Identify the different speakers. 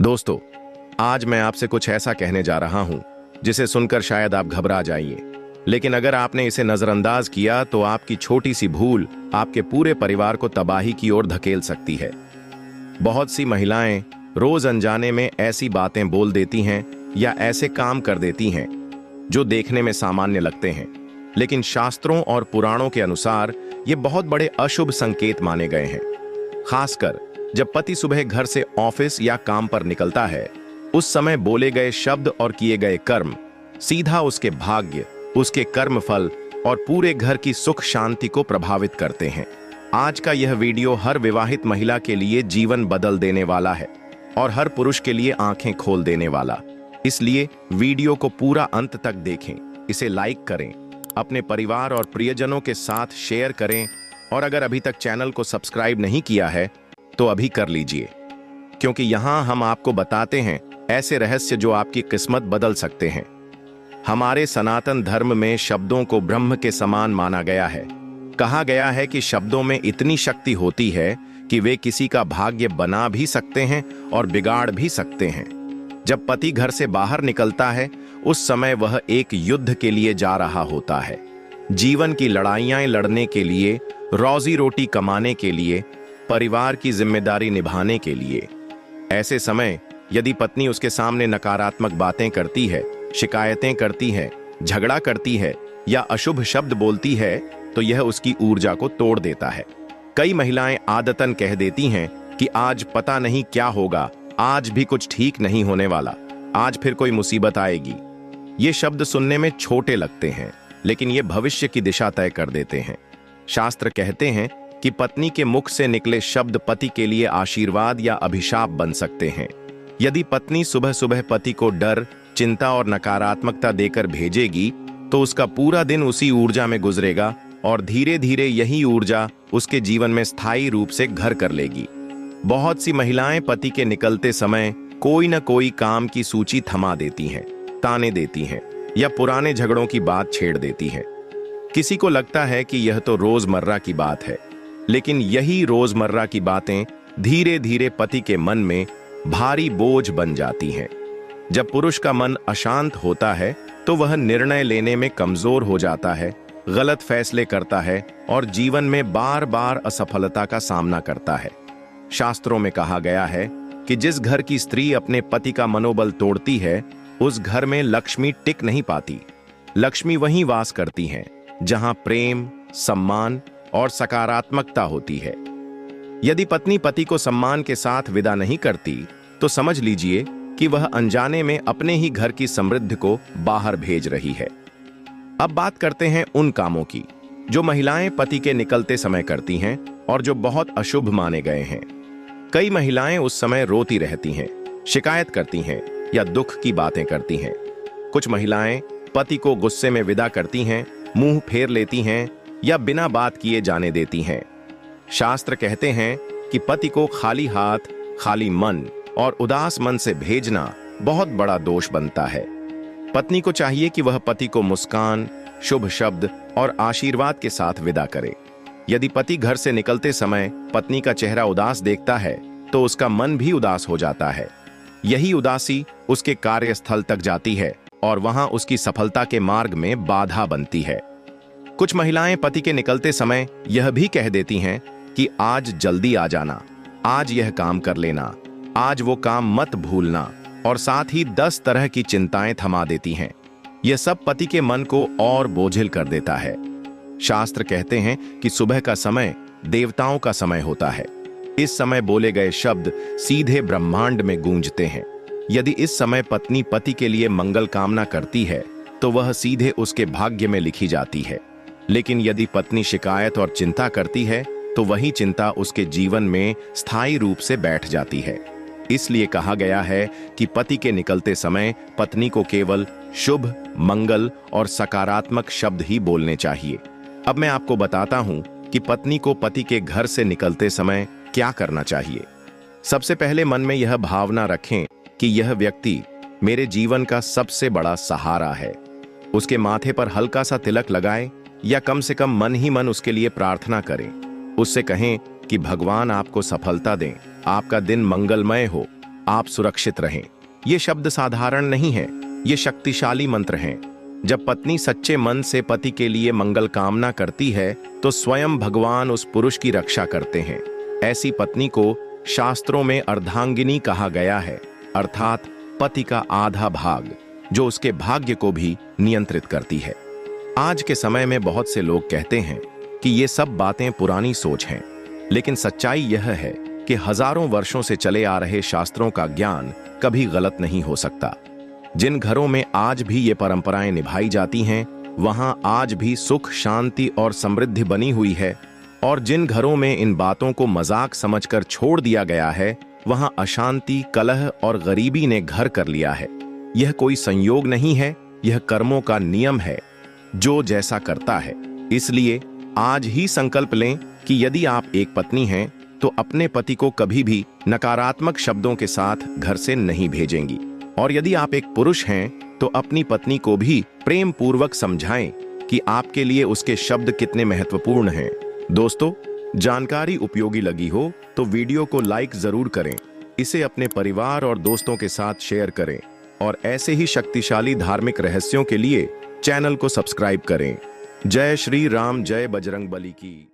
Speaker 1: दोस्तों, आज मैं आपसे कुछ ऐसा कहने जा रहा हूं जिसे सुनकर शायद आप घबरा जाइए, लेकिन अगर आपने इसे नजरअंदाज किया तो आपकी छोटी सी भूल आपके पूरे परिवार को तबाही की ओर धकेल सकती है। बहुत सी महिलाएं रोज अनजाने में ऐसी बातें बोल देती हैं या ऐसे काम कर देती हैं जो देखने में सामान्य लगते हैं, लेकिन शास्त्रों और पुराणों के अनुसार ये बहुत बड़े अशुभ संकेत माने गए हैं। खासकर जब पति सुबह घर से ऑफिस या काम पर निकलता है, उस समय बोले गए शब्द और किए गए कर्म सीधा उसके भाग्य, उसके कर्मफल और पूरे घर की सुख शांति को प्रभावित करते हैं। आज का यह वीडियो हर विवाहित महिला के लिए जीवन बदल देने वाला है और हर पुरुष के लिए आंखें खोल देने वाला। इसलिए वीडियो को पूरा अंत तक देखें, इसे लाइक करें, अपने परिवार और प्रियजनों के साथ शेयर करें और अगर अभी तक चैनल को सब्सक्राइब नहीं किया है तो अभी कर लीजिए, क्योंकि यहाँ हम आपको बताते हैं ऐसे रहस्य जो आपकी किस्मत बदल सकते हैं। हमारे सनातन धर्म में शब्दों को ब्रह्म के समान माना गया है। कहा गया है कि शब्दों में इतनी शक्ति होती है कि वे किसी का भाग्य बना भी सकते हैं और बिगाड़ भी सकते हैं। जब पति घर से बाहर निकलता है, उस समय वह एक युद्ध के लिए जा रहा होता है, जीवन की लड़ाइयां लड़ने के लिए, रोजी रोटी कमाने के लिए, परिवार की जिम्मेदारी निभाने के लिए। ऐसे समय यदि पत्नी उसके सामने नकारात्मक बातें करती है, शिकायतें करती है, झगड़ा करती है या अशुभ शब्द बोलती है, तो यह उसकी ऊर्जा को तोड़ देता है। कई महिलाएं आदतन कह देती हैं कि आज पता नहीं क्या होगा, आज भी कुछ ठीक नहीं होने वाला, आज फिर कोई मुसीबत आएगी। ये शब्द सुनने में छोटे लगते हैं, लेकिन ये भविष्य की दिशा तय कर देते हैं। शास्त्र कहते हैं कि पत्नी के मुख से निकले शब्द पति के लिए आशीर्वाद या अभिशाप बन सकते हैं। यदि पत्नी सुबह सुबह पति को डर, चिंता और नकारात्मकता देकर भेजेगी, तो उसका पूरा दिन उसी ऊर्जा में गुजरेगा और धीरे धीरे यही ऊर्जा उसके जीवन में स्थायी रूप से घर कर लेगी। बहुत सी महिलाएं पति के निकलते समय कोई न कोई काम की सूची थमा देती हैं, ताने देती हैं या पुराने झगड़ों की बात छेड़ देती हैं। किसी को लगता है कि यह तो रोजमर्रा की बात है, लेकिन यही रोजमर्रा की बातें धीरे धीरे पति के मन में भारी बोझ बन जाती हैं। जब पुरुष का मन अशांत होता है तो वह निर्णय लेने में कमजोर हो जाता है, गलत फैसले करता है और जीवन में बार बार असफलता का सामना करता है। शास्त्रों में कहा गया है कि जिस घर की स्त्री अपने पति का मनोबल तोड़ती है, उस घर में लक्ष्मी टिक नहीं पाती। लक्ष्मी वहीं वास करती हैं जहां प्रेम, सम्मान और सकारात्मकता होती है। यदि पत्नी पति को सम्मान के साथ विदा नहीं करती, तो समझ लीजिए कि वह अनजाने में अपने ही घर की समृद्धि को बाहर भेज रही है। अब बात करते हैं उन कामों की जो महिलाएं पति के निकलते समय करती हैं और जो बहुत अशुभ माने गए हैं। कई महिलाएं उस समय रोती रहती हैं, शिकायत करती हैं या दुख की बातें करती हैं। कुछ महिलाएं पति को गुस्से में विदा करती हैं, मुंह फेर लेती हैं या बिना बात किए जाने देती हैं। शास्त्र कहते हैं कि पति को खाली हाथ, खाली मन और उदास मन से भेजना बहुत बड़ा दोष बनता है। पत्नी को चाहिए कि वह पति को मुस्कान, शुभ शब्द और आशीर्वाद के साथ विदा करे। यदि पति घर से निकलते समय पत्नी का चेहरा उदास देखता है, तो उसका मन भी उदास हो जाता है। यही उदासी उसके कार्यस्थल तक जाती है और वहां उसकी सफलता के मार्ग में बाधा बनती है। कुछ महिलाएं पति के निकलते समय यह भी कह देती हैं कि आज जल्दी आ जाना, आज यह काम कर लेना, आज वो काम मत भूलना, और साथ ही 10 तरह की चिंताएं थमा देती हैं। यह सब पति के मन को और बोझिल कर देता है। शास्त्र कहते हैं कि सुबह का समय देवताओं का समय होता है। इस समय बोले गए शब्द सीधे ब्रह्मांड में गूंजते हैं। यदि इस समय पत्नी पति के लिए मंगल कामना करती है, तो वह सीधे उसके भाग्य में लिखी जाती है। लेकिन यदि पत्नी शिकायत और चिंता करती है, तो वही चिंता उसके जीवन में स्थायी रूप से बैठ जाती है। इसलिए कहा गया है कि पति के निकलते समय पत्नी को केवल शुभ, मंगल और सकारात्मक शब्द ही बोलने चाहिए। अब मैं आपको बताता हूं कि पत्नी को पति के घर से निकलते समय क्या करना चाहिए। सबसे पहले मन में यह भावना रखें कि यह व्यक्ति मेरे जीवन का सबसे बड़ा सहारा है। उसके माथे पर हल्का सा तिलक लगाएं या कम से कम मन ही मन उसके लिए प्रार्थना करें। उससे कहें कि भगवान आपको सफलता दें, आपका दिन मंगलमय हो। आप सुरक्षित रहें। ये शब्द साधारण नहीं है, ये शक्तिशाली मंत्र हैं। जब पत्नी सच्चे मन से पति के लिए मंगल कामना करती है तो स्वयं भगवान उस पुरुष की रक्षा करते हैं। ऐसी पत्नी को शास्त्रों में अर्धांगिनी कहा गया है, अर्थात पति का आधा भाग, जो उसके भाग्य को भी नियंत्रित करती है। आज के समय में बहुत से लोग कहते हैं कि ये सब बातें पुरानी सोच हैं, लेकिन सच्चाई यह है कि हजारों वर्षों से चले आ रहे शास्त्रों का ज्ञान कभी गलत नहीं हो सकता। जिन घरों में आज भी ये परंपराएं निभाई जाती हैं, वहां आज भी सुख, शांति और समृद्धि बनी हुई है, और जिन घरों में इन बातों को मजाक समझकर छोड़ दिया गया है, वहां अशांति, कलह और गरीबी ने घर कर लिया है। यह कोई संयोग नहीं है, यह कर्मों का नियम है, जो जैसा करता है। इसलिए आज ही संकल्प लें कि यदि आप एक पत्नी हैं तो अपने पति को कभी भी नकारात्मक शब्दों के साथ घर से नहीं भेजेंगी, और यदि आप एक पुरुष हैं तो अपनी पत्नी को भी प्रेम पूर्वक समझाएं कि आपके लिए उसके शब्द कितने महत्वपूर्ण हैं। दोस्तों, जानकारी उपयोगी लगी हो तो वीडियो को लाइक जरूर करें, इसे अपने परिवार और दोस्तों के साथ शेयर करें, और ऐसे ही शक्तिशाली धार्मिक रहस्यों के लिए चैनल को सब्सक्राइब करें। जय श्री राम, जय बजरंग बली की।